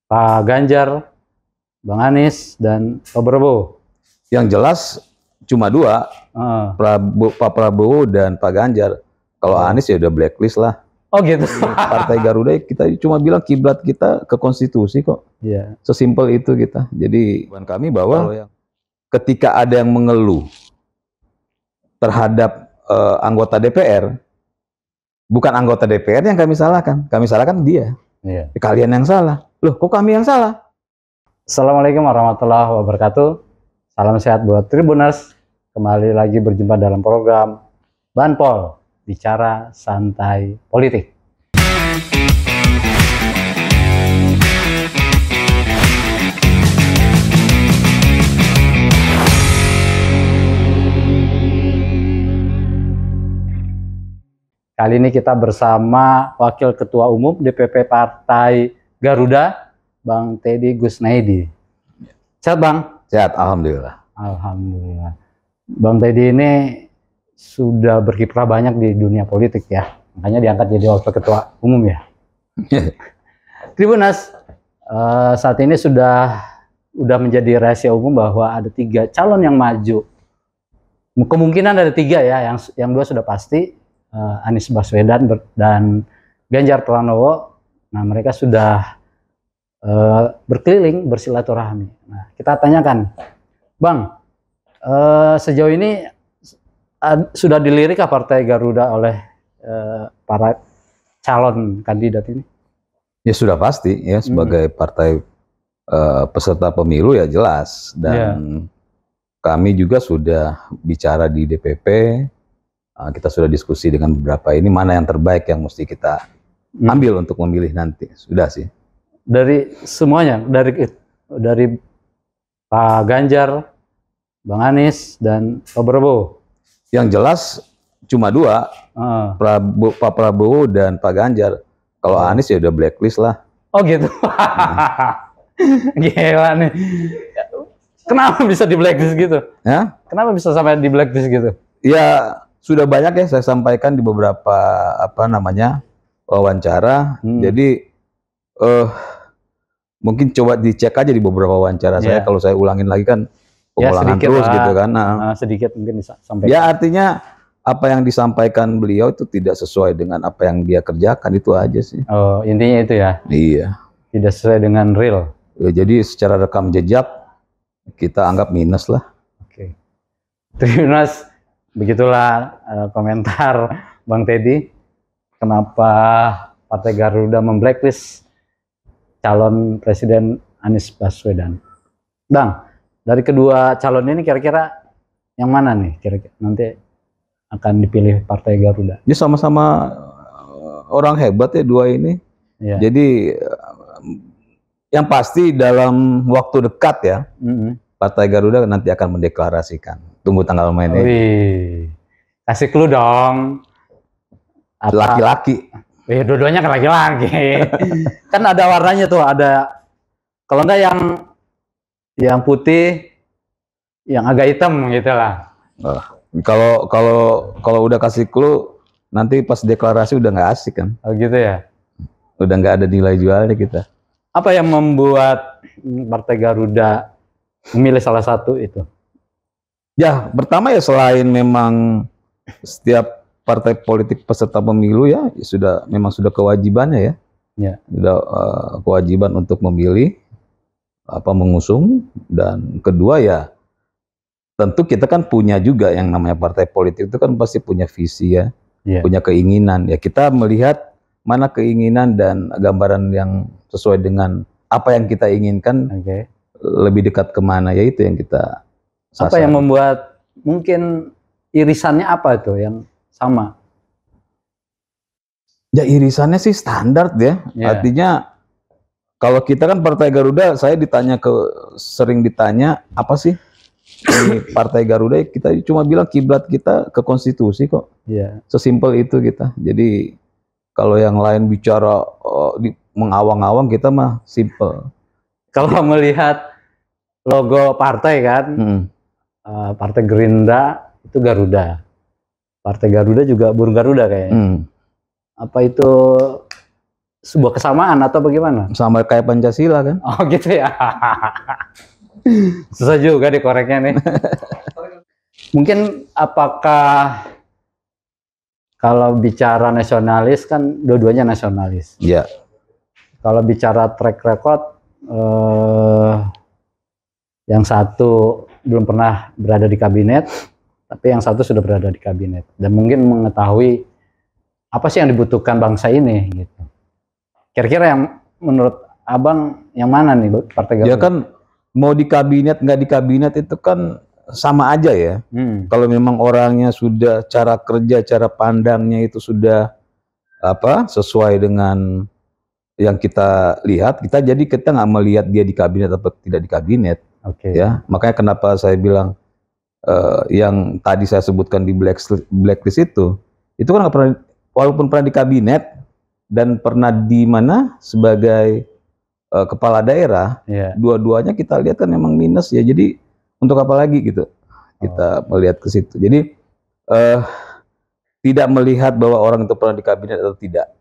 Pak Ganjar, Bang Anies, dan Pak Prabowo. Yang jelas cuma dua, Pak Prabowo dan Pak Ganjar. Kalau Anies ya udah blacklist lah. Oh gitu. Partai Garuda kita cuma bilang kiblat kita ke konstitusi kok. Iya. Sesimpel itu kita. Jadi kami bahwa ketika ada yang mengeluh terhadap anggota DPR, bukan anggota DPR yang kami salahkan dia. Iya. Kalian yang salah. Loh, kok kami yang salah? Assalamualaikum warahmatullahi wabarakatuh. Salam sehat buat Tribuners. Kembali lagi berjumpa dalam program Banpol, bicara santai politik. Kali ini kita bersama Wakil Ketua Umum DPP Partai Garuda, Bang Teddy Gusnaidi. Sehat Bang? Sehat, alhamdulillah. Alhamdulillah. Bang Teddy ini sudah berkiprah banyak di dunia politik ya, makanya diangkat jadi Wakil Ketua Umum ya. Tribuners, saat ini sudah menjadi rahasia umum bahwa ada 3 calon yang maju. Kemungkinan ada 3 ya, yang 2 sudah pasti. Anies Baswedan dan Ganjar Pranowo. Nah, mereka sudah berkeliling bersilaturahmi. Nah, kita tanyakan, Bang, sejauh ini sudah dilirikkah Partai Garuda oleh para calon kandidat ini? Ya sudah pasti ya, sebagai partai peserta pemilu ya jelas, dan kami juga sudah bicara di DPP. Kita sudah diskusi dengan beberapa ini, mana yang terbaik yang mesti kita ambil untuk memilih nanti. Sudah sih. Dari semuanya, dari Pak Ganjar, Bang Anies, dan Pak Prabowo. Yang jelas cuma 2, Pak Prabowo dan Pak Ganjar. Kalau Anies ya udah blacklist lah. Oh gitu. Gila nih. Kenapa bisa di blacklist gitu? Ya? Kenapa bisa sampai di blacklist gitu? Ya, sudah banyak ya saya sampaikan di beberapa wawancara. Jadi mungkin coba dicek aja di beberapa wawancara saya. Kalau saya ulangin lagi kan pengulangan terus gitu kan. Sedikit mungkin disampaikan. Ya, artinya apa yang disampaikan beliau itu tidak sesuai dengan apa yang dia kerjakan, itu aja sih. Oh, intinya itu ya. Iya. Tidak sesuai dengan real. Ya, jadi secara rekam jejak kita anggap minus lah. Oke. Terus begitulah komentar Bang Teddy, kenapa Partai Garuda memblacklist calon Presiden Anies Baswedan. Bang, dari kedua calon ini kira-kira yang mana nih kira-kira nanti akan dipilih Partai Garuda? Ya sama-sama orang hebat ya dua ini. Ya. Jadi yang pasti dalam waktu dekat ya, Partai Garuda nanti akan mendeklarasikan. Tunggu tanggal mainnya. Wih, kasih clue dong. Laki-laki. Dua-duanya kan laki-laki. Kan ada warnanya tuh, ada kalau enggak yang putih, yang agak hitam gitu lah. Kalau udah kasih clue, nanti pas deklarasi udah nggak asik kan? Oh gitu ya. Udah nggak ada nilai jualnya kita. Apa yang membuat Partai Garuda memilih salah satu itu? Ya, pertama ya selain memang setiap partai politik peserta pemilu ya memang sudah kewajibannya ya. Sudah kewajiban untuk memilih mengusung, dan kedua ya tentu kita kan punya juga yang namanya partai politik itu kan pasti punya visi ya, punya keinginan. Ya kita melihat mana keinginan dan gambaran yang sesuai dengan apa yang kita inginkan, lebih dekat kemana, ya itu yang kita sasar. Apa yang membuat mungkin irisannya apa itu yang sama? Ya irisannya sih standar ya. Artinya kalau kita kan Partai Garuda, saya sering ditanya apa sih ini Partai Garuda, kita cuma bilang kiblat kita ke konstitusi kok. Sesimpel itu kita. Jadi kalau yang lain bicara mengawang-awang, kita mah simple. Kalau melihat logo partai kan, Partai Gerindra itu Garuda, Partai Garuda juga burung Garuda kayaknya. Apa itu sebuah kesamaan atau bagaimana? Sama kayak Pancasila kan? Oh gitu ya. Susah juga dikoreknya nih. Mungkin apakah kalau bicara nasionalis kan dua-duanya nasionalis. Iya. Kalau bicara track record, yang satu belum pernah berada di kabinet, tapi yang satu sudah berada di kabinet dan mungkin mengetahui apa sih yang dibutuhkan bangsa ini gitu. Kira-kira yang menurut Abang yang mana nih Partai Garuda? Ya kan mau di kabinet nggak di kabinet itu kan sama aja ya. Kalau memang orangnya sudah cara kerja, cara pandangnya itu sudah sesuai dengan yang kita lihat, kita nggak melihat dia di kabinet atau tidak di kabinet. Ya, makanya kenapa saya bilang yang tadi saya sebutkan di blacklist itu kan nggak pernah, walaupun pernah di kabinet dan pernah di mana sebagai kepala daerah, dua-duanya kita lihat kan memang minus ya. Jadi untuk apa lagi gitu kita melihat ke situ. Jadi tidak melihat bahwa orang itu pernah di kabinet atau tidak.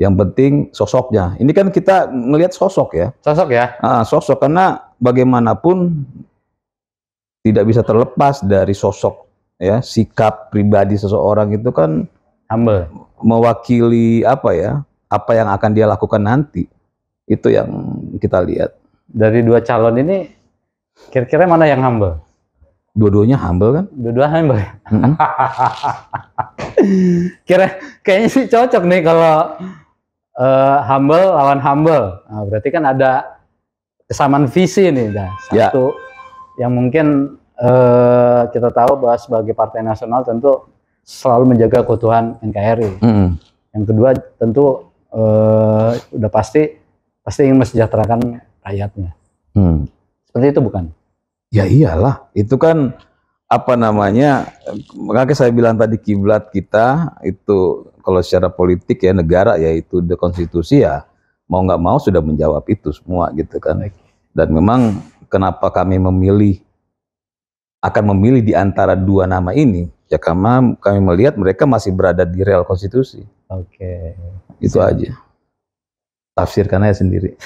Yang penting sosoknya. Ini kan kita melihat sosok ya. Sosok ya? Sosok, karena bagaimanapun tidak bisa terlepas dari sosok ya. Sikap pribadi seseorang itu kan humble, mewakili apa yang akan dia lakukan nanti. Itu yang kita lihat. Dari dua calon ini, kira-kira mana yang humble? Dua-duanya humble kan? Dua-duanya humble. Kayaknya sih cocok nih kalau humble lawan humble. Nah, berarti kan ada kesamaan visi nih. Satu yang mungkin kita tahu bahwa sebagai partai nasional tentu selalu menjaga keutuhan NKRI. Yang kedua tentu udah pasti ingin mensejahterakan rakyatnya. Seperti itu bukan? Ya iyalah, itu kan makanya saya bilang tadi kiblat kita itu kalau secara politik ya negara yaitu the konstitusi ya mau nggak mau sudah menjawab itu semua gitu kan. Dan memang kenapa kami akan memilih di antara dua nama ini ya karena kami melihat mereka masih berada di rel konstitusi. Itu aja. Tafsirkan aja sendiri.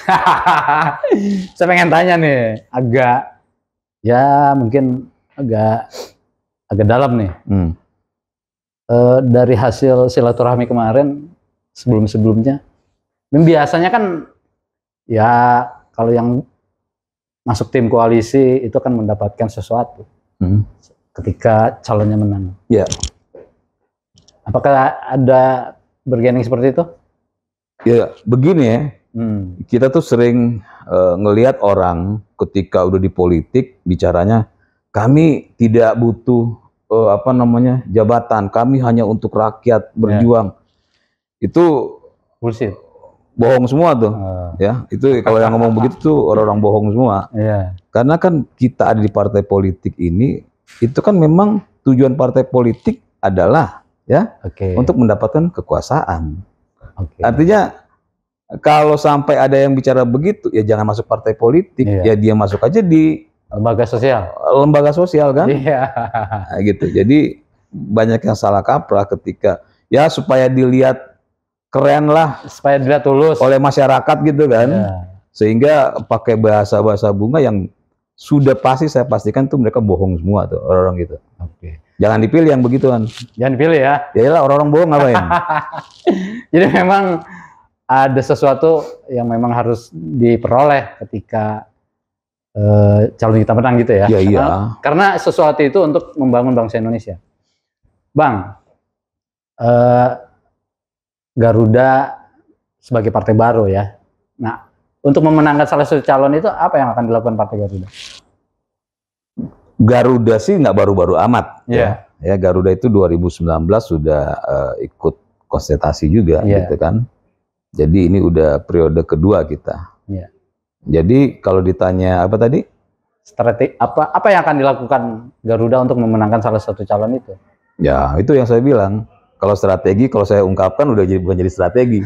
Saya pengen tanya nih, mungkin agak dalam nih. Dari hasil silaturahmi kemarin, sebelumnya, biasanya kan ya kalau yang masuk tim koalisi itu kan mendapatkan sesuatu ketika calonnya menang. Ya. Apakah ada bergening seperti itu? Ya begini ya, kita tuh sering ngelihat orang ketika udah di politik bicaranya kami tidak butuh jabatan, kami hanya untuk rakyat berjuang. Itu bullshit, bohong semua tuh. Ya itu kalau yang ngomong begitu tuh orang-orang bohong semua. Karena kan kita ada di partai politik ini, itu kan memang tujuan partai politik adalah untuk mendapatkan kekuasaan. Artinya kalau sampai ada yang bicara begitu, ya jangan masuk partai politik, ya dia masuk aja di lembaga sosial kan? Nah, gitu. Jadi banyak yang salah kaprah ketika ya supaya dilihat keren lah, supaya dilihat tulus oleh masyarakat gitu kan, sehingga pakai bahasa bunga yang sudah pasti saya pastikan tuh mereka bohong semua tuh orang-orang gitu. Jangan dipilih yang begituan. Jangan dipilih ya. Yalah orang-orang bohong ngapain? Jadi memang ada sesuatu yang memang harus diperoleh ketika calon kita menang gitu ya. Karena sesuatu itu untuk membangun bangsa Indonesia. Bang, Garuda sebagai partai baru ya. Nah, untuk memenangkan salah satu calon itu apa yang akan dilakukan Partai Garuda? Garuda sih nggak baru-baru amat. Ya, Garuda itu 2019 sudah ikut konsultasi juga gitu kan. Jadi ini udah periode kedua kita. Jadi kalau ditanya apa tadi? Strategi apa yang akan dilakukan Garuda untuk memenangkan salah satu calon itu? Ya, itu yang saya bilang. Kalau strategi, kalau saya ungkapkan bukan jadi strategi.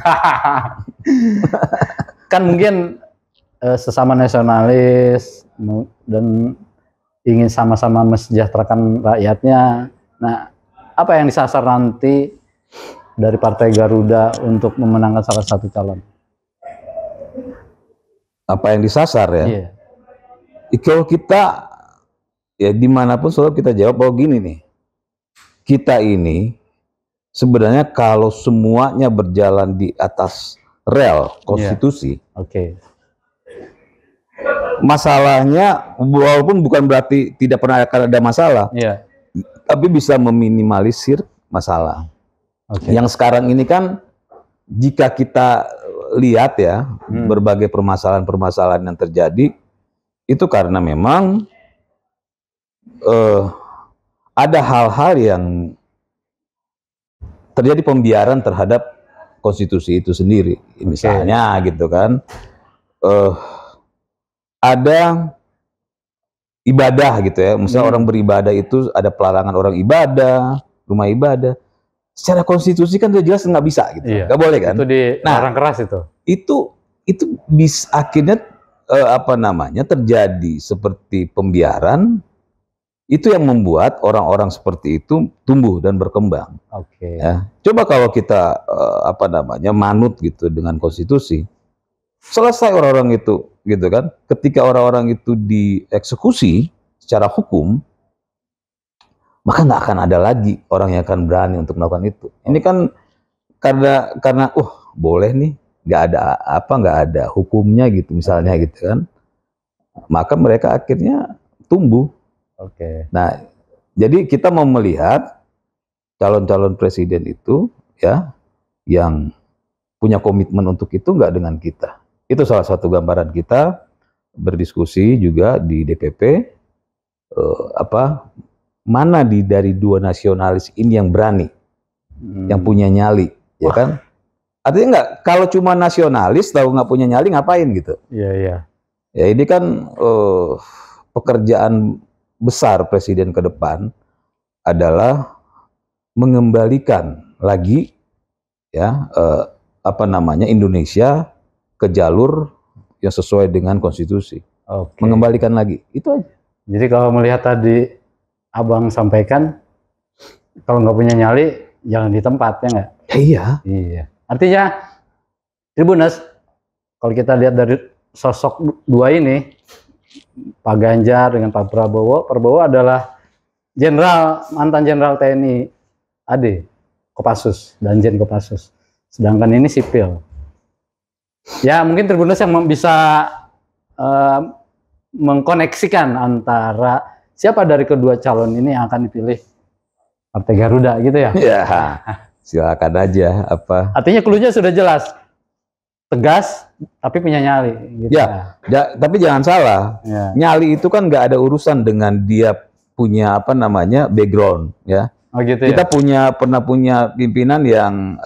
Kan mungkin sesama nasionalis dan ingin sama-sama mensejahterakan rakyatnya. Nah, apa yang disasar nanti dari Partai Garuda untuk memenangkan salah satu calon? apa yang disasar ya. Iya. Kalau kita ya dimanapun selalu kita jawab bahwa gini nih, kita ini sebenarnya kalau semuanya berjalan di atas rel konstitusi, Oke. masalahnya walaupun bukan berarti tidak pernah akan ada masalah, tapi bisa meminimalisir masalah. Yang sekarang ini kan jika kita lihat ya berbagai permasalahan-permasalahan yang terjadi itu karena memang ada hal-hal yang terjadi pembiaran terhadap konstitusi itu sendiri. Misalnya gitu kan, ada ibadah gitu ya, misalnya orang beribadah itu ada pelarangan orang ibadah, rumah ibadah. Secara konstitusi kan udah jelas nggak bisa gitu, nggak boleh kan? Itu dilarang keras itu. Itu bisa akhirnya apa namanya terjadi seperti pembiaran, itu yang membuat orang-orang seperti itu tumbuh dan berkembang. Ya. Coba kalau kita apa namanya manut gitu dengan konstitusi, selesai orang-orang itu gitu kan. Ketika orang-orang itu dieksekusi secara hukum, maka nggak akan ada lagi orang yang akan berani untuk melakukan itu. Ini kan karena boleh nih, nggak ada hukumnya gitu misalnya gitu kan, maka mereka akhirnya tumbuh. Nah, jadi kita mau melihat calon-calon presiden itu ya yang punya komitmen untuk itu nggak dengan kita. Itu salah satu gambaran kita berdiskusi juga di DPP mana dari dua nasionalis ini yang berani, yang punya nyali, ya kan? Artinya nggak, kalau cuma nasionalis tahu nggak punya nyali ngapain gitu? Ya ini kan pekerjaan besar presiden ke depan adalah mengembalikan lagi ya Indonesia ke jalur yang sesuai dengan konstitusi. Mengembalikan lagi, itu aja. Jadi kalau melihat tadi Abang sampaikan, kalau nggak punya nyali, jangan di tempat, ya nggak? Iya. Artinya, Tribuners, kalau kita lihat dari sosok dua ini, Pak Ganjar dengan Pak Prabowo adalah mantan Jenderal TNI AD, Kopassus, Danjen Kopassus. Sedangkan ini sipil. Ya, mungkin Tribuners yang bisa mengkoneksikan antara siapa dari kedua calon ini yang akan dipilih Partai Garuda gitu ya? Ya, silakan aja Artinya cluenya sudah jelas, tegas tapi punya nyali. Gitu tapi jangan salah, nyali itu kan nggak ada urusan dengan dia punya background ya. Kita pernah punya pimpinan yang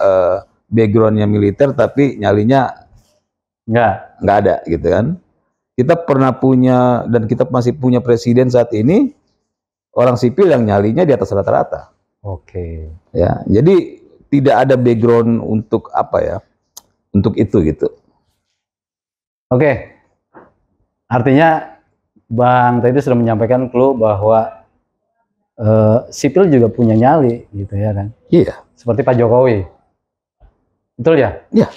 backgroundnya militer tapi nyalinya nggak ada gitu kan. Kita pernah punya dan kita masih punya presiden saat ini orang sipil yang nyalinya di atas rata-rata. Ya, jadi tidak ada background untuk untuk itu gitu. Artinya Bang tadi sudah menyampaikan clue bahwa sipil juga punya nyali gitu ya kan? Iya. Seperti Pak Jokowi. Betul ya? Iya.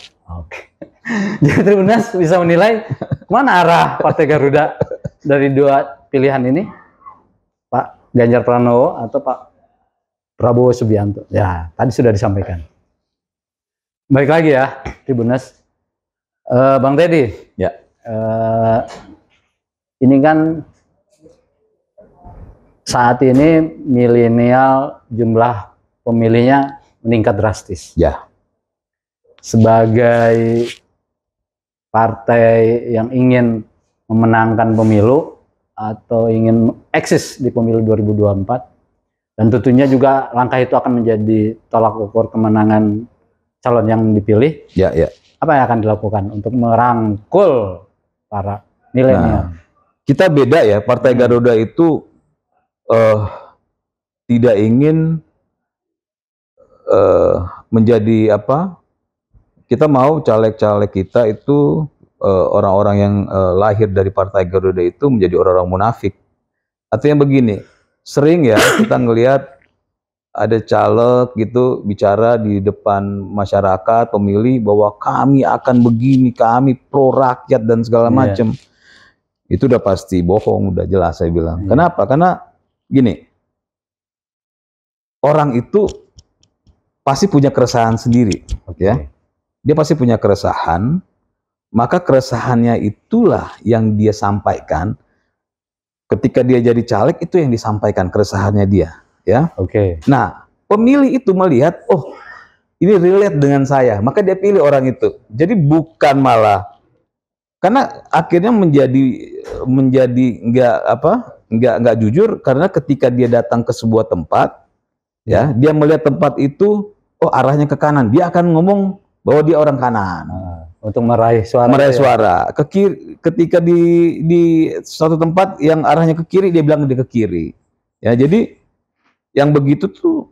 Jadi Tribuners bisa menilai mana arah Partai Garuda dari dua pilihan ini, Pak Ganjar Pranowo atau Pak Prabowo Subianto. Ya, tadi sudah disampaikan. Baik lagi ya, Tribuners. Bang Teddy. Ya. Ini kan saat ini milenial jumlah pemilihnya meningkat drastis. Ya. Sebagai partai yang ingin memenangkan pemilu atau ingin eksis di pemilu 2024, dan tentunya juga langkah itu akan menjadi tolak ukur kemenangan calon yang dipilih. Apa yang akan dilakukan untuk merangkul para milenial? Kita beda ya, Partai Garuda itu tidak ingin menjadi kita mau caleg-caleg kita itu orang-orang yang lahir dari Partai Garuda itu menjadi orang-orang munafik. Artinya begini, sering ya kita ngelihat ada caleg gitu bicara di depan masyarakat pemilih bahwa kami akan begini, kami pro rakyat dan segala macam. Itu udah pasti bohong, udah jelas saya bilang. Kenapa? Karena gini, orang itu pasti punya keresahan sendiri, ya. Dia pasti punya keresahan, maka keresahannya itulah yang dia sampaikan. Ketika dia jadi caleg, itu yang disampaikan keresahannya dia, ya. Nah, pemilih itu melihat, oh, ini relate dengan saya, maka dia pilih orang itu. Jadi bukan malah, karena akhirnya menjadi nggak jujur, karena ketika dia datang ke sebuah tempat, ya, dia melihat tempat itu, oh arahnya ke kanan, dia akan ngomong bahwa dia orang kanan. Untuk meraih suara. Ke kiri, ketika di suatu tempat yang arahnya ke kiri, dia bilang dia ke kiri. Ya, jadi yang begitu tuh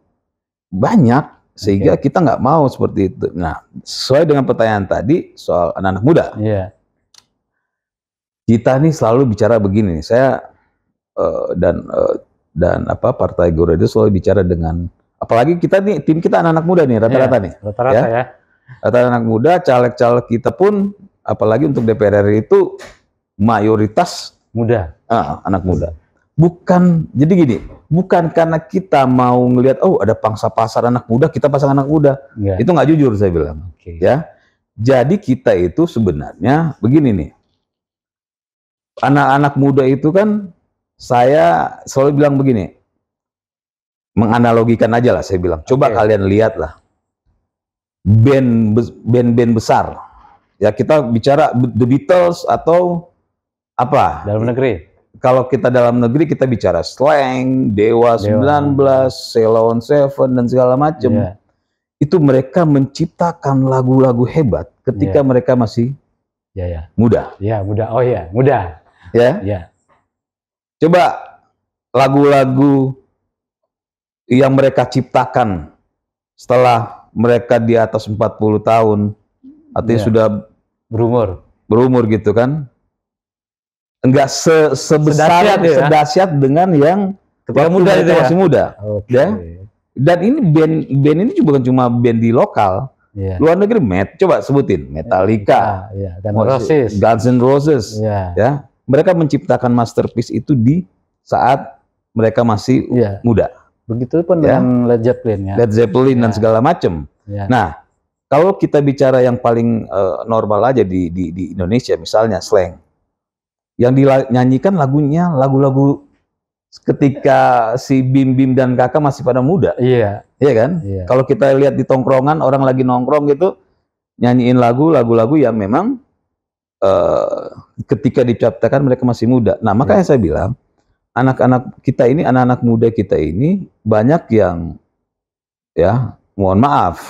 banyak, sehingga kita nggak mau seperti itu. Nah, sesuai dengan pertanyaan tadi soal anak-anak muda. Kita nih selalu bicara begini. Saya dan Partai Garuda itu selalu bicara dengan, apalagi kita nih, tim kita anak-anak muda nih rata-rata nih. Rata-rata ya. Rata-rata anak muda, caleg-caleg kita pun, apalagi untuk DPR RI itu mayoritas muda. Anak muda. Bukan, jadi gini, bukan karena kita mau ngelihat, oh ada pangsa pasar anak muda, kita pasang anak muda. Itu nggak jujur saya bilang. Ya. Jadi kita itu sebenarnya begini nih. Anak-anak muda itu kan, saya selalu bilang begini, menganalogikan aja lah saya bilang, coba kalian lihatlah band besar, ya kita bicara The Beatles atau apa dalam negeri. Kalau kita dalam negeri kita bicara Slank, Dewa 19, Sheila on 7 dan segala macam. Itu mereka menciptakan lagu-lagu hebat ketika mereka masih muda. Muda. Oh iya, muda. Coba lagu-lagu yang mereka ciptakan setelah mereka di atas 40 tahun, artinya sudah berumur gitu kan, enggak sebesar sedahsyat dengan yang ketika muda itu masih muda. Dan ini band ini bukan cuma band di lokal, luar negeri. Coba sebutin Metallica, Guns N' Roses, ya. Mereka menciptakan masterpiece itu di saat mereka masih muda. Begitu pun dengan Led Zeppelin, Led Zeppelin dan segala macam. Nah, kalau kita bicara yang paling normal aja di Indonesia, misalnya Slank, yang dinyanyikan lagu-lagu ketika si Bim dan Kakak masih pada muda. Iya kan? Kalau kita lihat di tongkrongan, orang lagi nongkrong gitu, nyanyiin lagu-lagu yang memang ketika diciptakan mereka masih muda. Nah, makanya saya bilang, anak-anak kita ini, anak-anak muda kita ini banyak yang, ya, mohon maaf,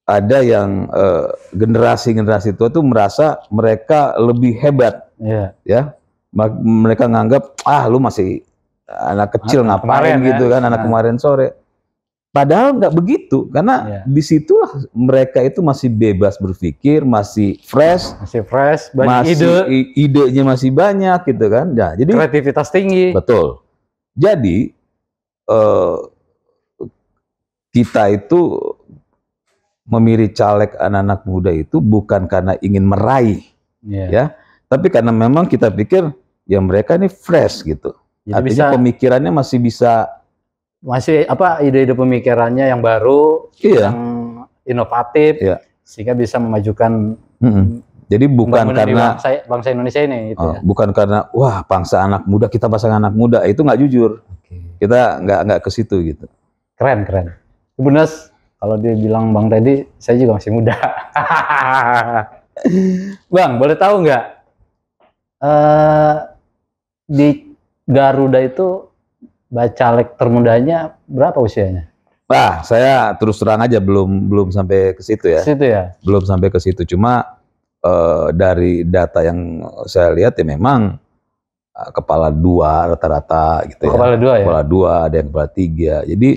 ada yang generasi tua tuh merasa mereka lebih hebat, ya. Mereka nganggap, lu masih anak kecil ngapain gitu kan, anak kemarin sore. Padahal nggak begitu, karena disitulah mereka itu masih bebas berpikir, masih fresh, banyak idenya masih banyak gitu kan. Nah, jadi kreativitas tinggi. Betul. Jadi kita itu memilih caleg anak-anak muda itu bukan karena ingin meraih, ya, tapi karena memang kita pikir ya mereka ini fresh gitu. Jadi artinya pemikirannya masih bisa. Ide-ide pemikirannya yang baru, yang inovatif, sehingga bisa memajukan. Jadi bukan karena bangsa Indonesia ini, gitu bukan karena wah bangsa anak muda kita pasang anak muda, itu nggak jujur. Kita nggak ke situ gitu. Keren. Benar, kalau dia bilang Bang tadi, saya juga masih muda. Bang, boleh tahu nggak di Garuda itu bacalek termudanya berapa usianya? Saya terus terang aja belum sampai ke situ ya. Belum sampai ke situ. Cuma dari data yang saya lihat ya memang kepala 2 rata-rata gitu ya. Kepala 2, ada yang kepala 3. Jadi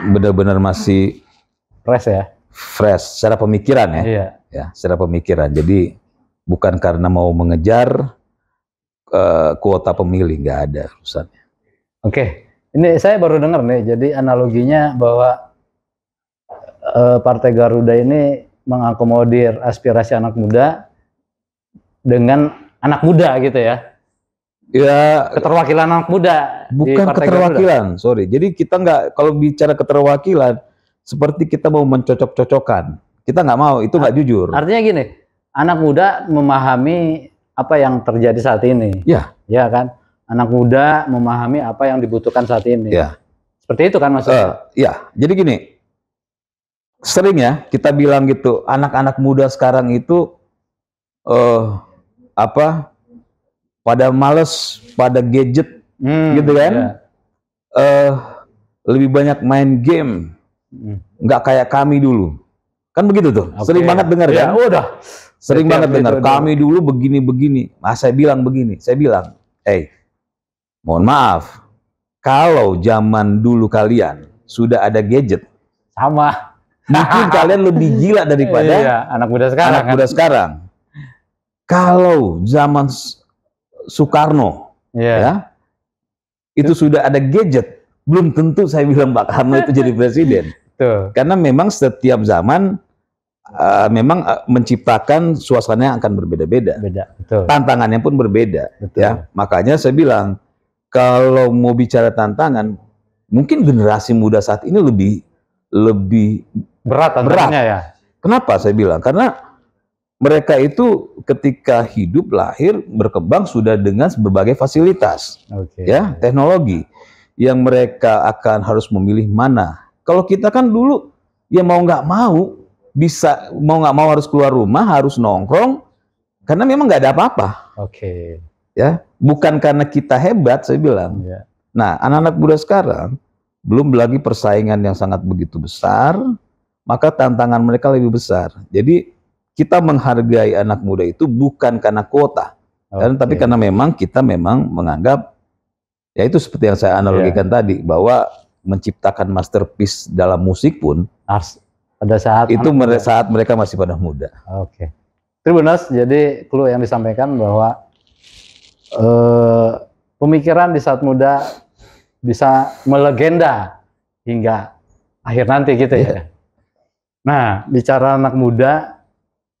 benar-benar masih fresh ya. Fresh secara pemikiran ya. Ya, secara pemikiran. Jadi bukan karena mau mengejar kuota pemilih, nggak ada urusannya. Oke, Ini saya baru dengar nih, jadi analoginya bahwa Partai Garuda ini mengakomodir aspirasi anak muda dengan anak muda gitu ya. Ya, keterwakilan anak muda. Bukan keterwakilan, sorry. Jadi kita nggak, kalau bicara keterwakilan, seperti kita mau mencocok-cocokkan. Kita nggak mau, itu nggak jujur. Artinya gini, anak muda memahami apa yang terjadi saat ini. Ya. Ya kan? Anak muda memahami apa yang dibutuhkan saat ini. Ya. Seperti itu kan maksudnya? Ya, jadi gini, sering ya kita bilang gitu, anak-anak muda sekarang itu pada males, pada gadget, gitu kan? Lebih banyak main game, nggak kayak kami dulu, kan begitu tuh. Sering banget dengar kan? Udah. Sering banget dengar, kami dulu begini-begini. Saya bilang begini, saya bilang, mohon maaf, kalau zaman dulu kalian sudah ada gadget, sama, mungkin kalian lebih gila daripada anak muda sekarang. Anak muda sekarang. Kalau zaman Soekarno, ya, itu sudah ada gadget, belum tentu saya bilang Pak Karno itu jadi presiden. Tuh. Karena memang setiap zaman memang menciptakan suasana yang akan berbeda-beda. Tantangannya pun berbeda. Betul. Ya, makanya saya bilang, kalau mau bicara tantangan, mungkin generasi muda saat ini lebih berat tantangannya ya. Kenapa saya bilang? Karena mereka itu ketika hidup, lahir, berkembang sudah dengan berbagai fasilitas, ya, teknologi yang mereka akan harus memilih mana. Kalau kita kan dulu ya mau nggak mau, bisa mau nggak mau harus keluar rumah, harus nongkrong, karena memang nggak ada apa-apa. Ya, bukan karena kita hebat, saya bilang. Nah, anak-anak muda sekarang belum lagi persaingan yang sangat begitu besar, maka tantangan mereka lebih besar. Jadi kita menghargai anak muda itu bukan karena kuota, tapi karena memang kita menganggap, ya itu seperti yang saya analogikan tadi, bahwa menciptakan masterpiece dalam musik pun pada saat itu saat mereka masih pada muda. Tribuners, jadi clue yang disampaikan bahwa pemikiran di saat muda bisa melegenda hingga akhir nanti gitu ya. Nah, bicara anak muda,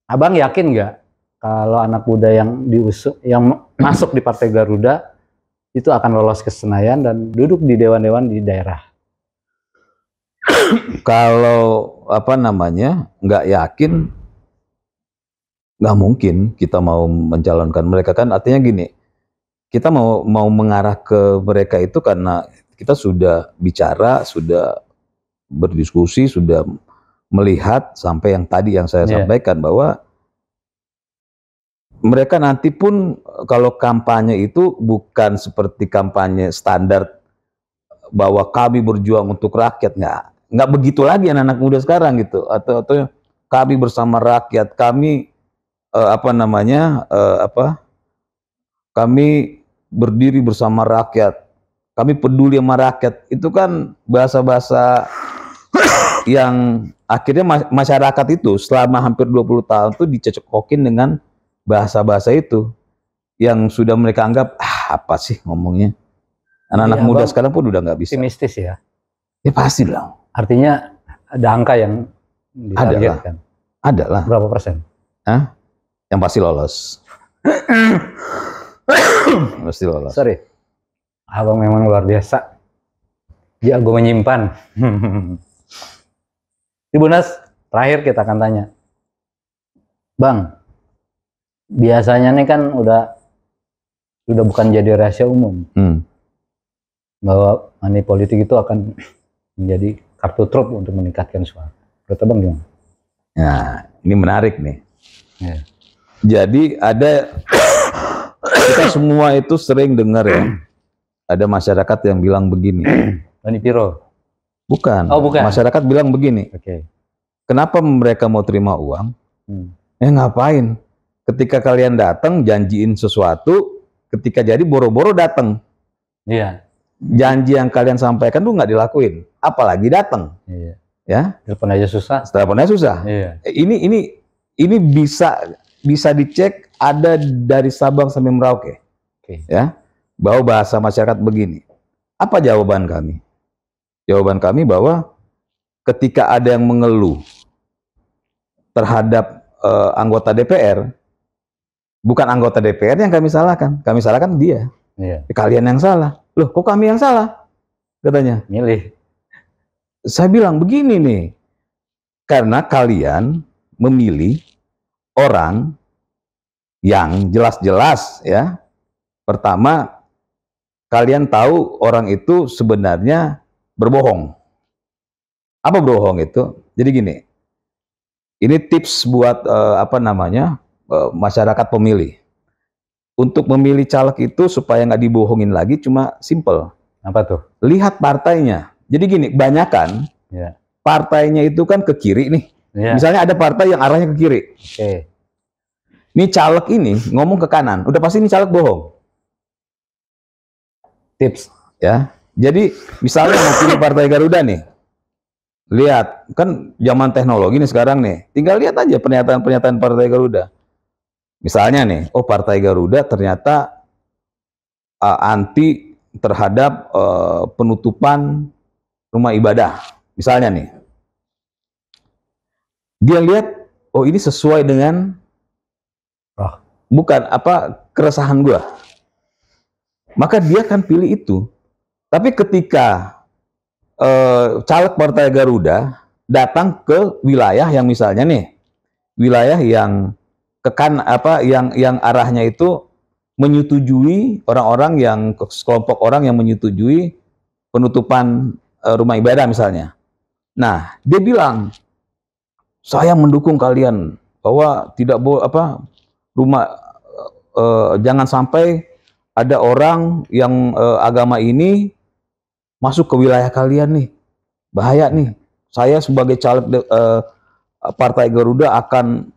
Abang yakin nggak kalau anak muda yang masuk di Partai Garuda itu akan lolos ke Senayan dan duduk di dewan-dewan di daerah? Kalau nggak yakin, nggak mungkin kita mau mencalonkan mereka, kan artinya gini, kita mau mengarah ke mereka itu karena kita sudah bicara, sudah berdiskusi, sudah melihat sampai yang tadi yang saya sampaikan, bahwa mereka nanti pun kalau kampanye itu bukan seperti kampanye standar bahwa kami berjuang untuk rakyat, nggak begitu lagi anak-anak muda sekarang gitu, atau kami bersama rakyat, kami kami berdiri bersama rakyat, kami peduli sama rakyat. Itu kan bahasa-bahasa yang akhirnya masyarakat itu selama hampir 20 tahun tuh dicocokin dengan bahasa-bahasa itu yang sudah mereka anggap apa sih ngomongnya. Anak-anak muda sekarang pun udah nggak bisa. Optimistis ya? Ya pasti lah. Artinya ada angka yang ditargetkan? Ada lah. Berapa persen? Yang pasti lolos. Pasti lolos. Sorry, Abang memang luar biasa. Jago menyimpan. Tribuners, terakhir kita akan tanya, Bang, biasanya nih kan udah bukan jadi rahasia umum bahwa money politik itu akan menjadi kartu truf untuk meningkatkan suara. Menurut Abang gimana? Nah, ini menarik nih. Jadi kita semua itu sering dengar ya, ada masyarakat yang bilang begini. Bani Piro? Bukan. Oh, bukan. Masyarakat bilang begini. Kenapa mereka mau terima uang? Ngapain? Ketika kalian datang janjiin sesuatu, ketika jadi boro-boro datang. Iya. Janji yang kalian sampaikan tuh nggak dilakuin, apalagi datang. Iya. Ya. Telepon aja susah. Teleponnya susah. Iya. Ini bisa dicek, ada dari Sabang sampai Merauke. Ya. Bahwa bahasa masyarakat begini. Apa jawaban kami? Jawaban kami bahwa ketika ada yang mengeluh terhadap anggota DPR, bukan anggota DPR yang kami salahkan dia. Iya. Kalian yang salah. Loh, kok kami yang salah? Katanya. Milih. Saya bilang begini nih, karena kalian memilih orang yang jelas-jelas ya. Pertama, kalian tahu orang itu sebenarnya berbohong. Apa berbohong itu? Jadi gini, ini tips buat masyarakat pemilih. Untuk memilih caleg itu supaya nggak dibohongin lagi, cuma simple. Apa tuh? Lihat partainya. Jadi gini, banyakan partainya itu kan ke kiri nih. Misalnya ada partai yang arahnya ke kiri. Ini caleg ini ngomong ke kanan, udah pasti ini caleg bohong. Tips ya. Jadi misalnya mau pilih Partai Garuda nih, lihat kan zaman teknologi nih sekarang nih, tinggal lihat aja pernyataan-pernyataan Partai Garuda. Misalnya nih, oh Partai Garuda ternyata anti terhadap penutupan rumah ibadah. Misalnya nih, dia lihat, oh ini sesuai dengan bukan keresahan gua. Maka dia akan pilih itu. Tapi ketika caleg Partai Garuda datang ke wilayah yang misalnya nih, wilayah yang yang arahnya itu menyetujui sekelompok orang yang menyetujui penutupan rumah ibadah misalnya. Nah, dia bilang, saya mendukung kalian bahwa tidak boleh jangan sampai ada orang yang agama ini masuk ke wilayah kalian nih, bahaya nih. Saya sebagai caleg Partai Garuda akan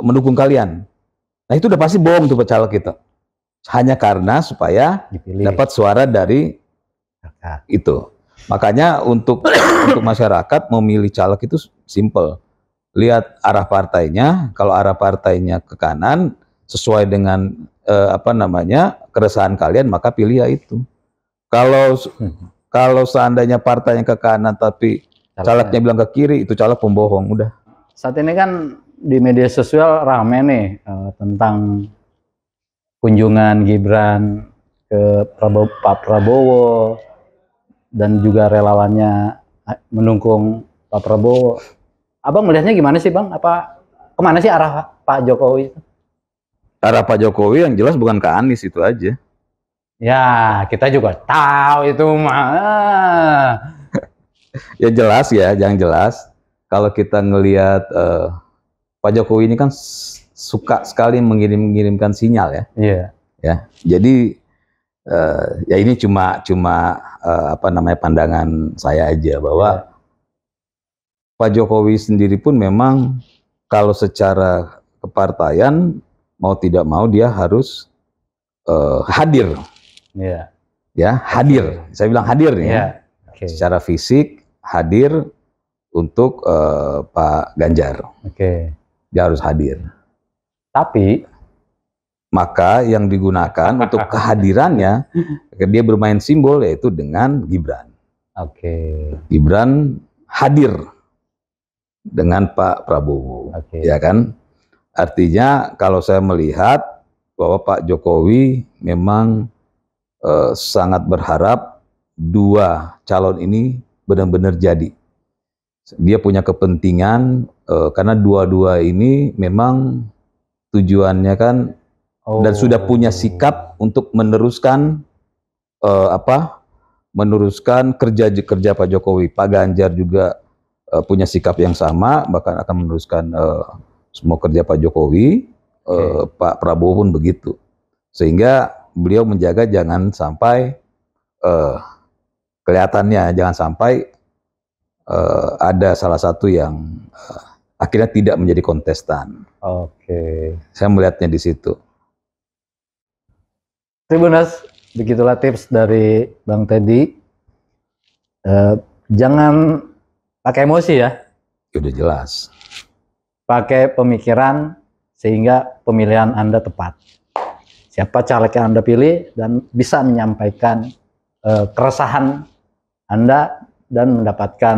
mendukung kalian. Nah itu udah pasti bohong tuh caleg kita. Hanya karena supaya dapat suara dari itu. Makanya untuk masyarakat memilih caleg itu simple. Lihat arah partainya. Kalau arah partainya ke kanan sesuai dengan keresahan kalian, maka pilih ya itu. Kalau seandainya partainya ke kanan tapi calegnya bilang ke kiri, itu caleg pembohong udah. Saat ini kan di media sosial rame nih tentang kunjungan Gibran ke Pak Prabowo dan juga relawannya mendukung Pak Prabowo. Abang melihatnya gimana sih Bang? Kemana sih arah Pak Jokowi itu? Arah Pak Jokowi yang jelas bukan ke Anies itu aja. Ya, kita juga tahu itu mah. Ya jelas ya, yang jelas. Kalau kita ngelihat Pak Jokowi ini kan suka sekali mengirimkan sinyal ya. Iya. Ya, jadi ya ini cuma pandangan saya aja bahwa Pak Jokowi sendiri pun memang kalau secara kepartaian mau tidak mau dia harus hadir. Ya, hadir. Saya bilang hadir nih ya. Secara fisik hadir untuk Pak Ganjar. Dia harus hadir. Tapi maka yang digunakan untuk kehadirannya dia bermain simbol yaitu dengan Gibran. Gibran hadir dengan Pak Prabowo. Ya kan? Artinya kalau saya melihat bahwa Pak Jokowi memang sangat berharap dua calon ini benar-benar jadi. Dia punya kepentingan karena dua-dua ini memang tujuannya kan dan sudah punya sikap untuk meneruskan meneruskan kerja Pak Jokowi. Pak Ganjar juga punya sikap yang sama, bahkan akan meneruskan semua kerja Pak Jokowi. Pak Prabowo pun begitu. Sehingga beliau menjaga jangan sampai kelihatannya jangan sampai ada salah satu yang akhirnya tidak menjadi kontestan. Saya melihatnya di situ. Tribuners, begitulah tips dari Bang Teddy. Jangan pakai emosi ya. Udah jelas. Pakai pemikiran sehingga pemilihan Anda tepat. Siapa caleg yang Anda pilih dan bisa menyampaikan keresahan Anda dan mendapatkan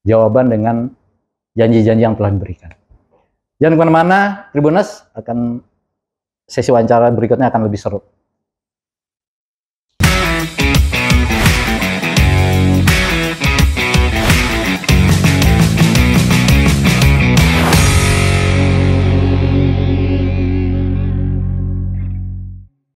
jawaban dengan janji-janji yang telah diberikan. Jangan kemana-mana, Tribuners, sesi wawancara berikutnya akan lebih seru.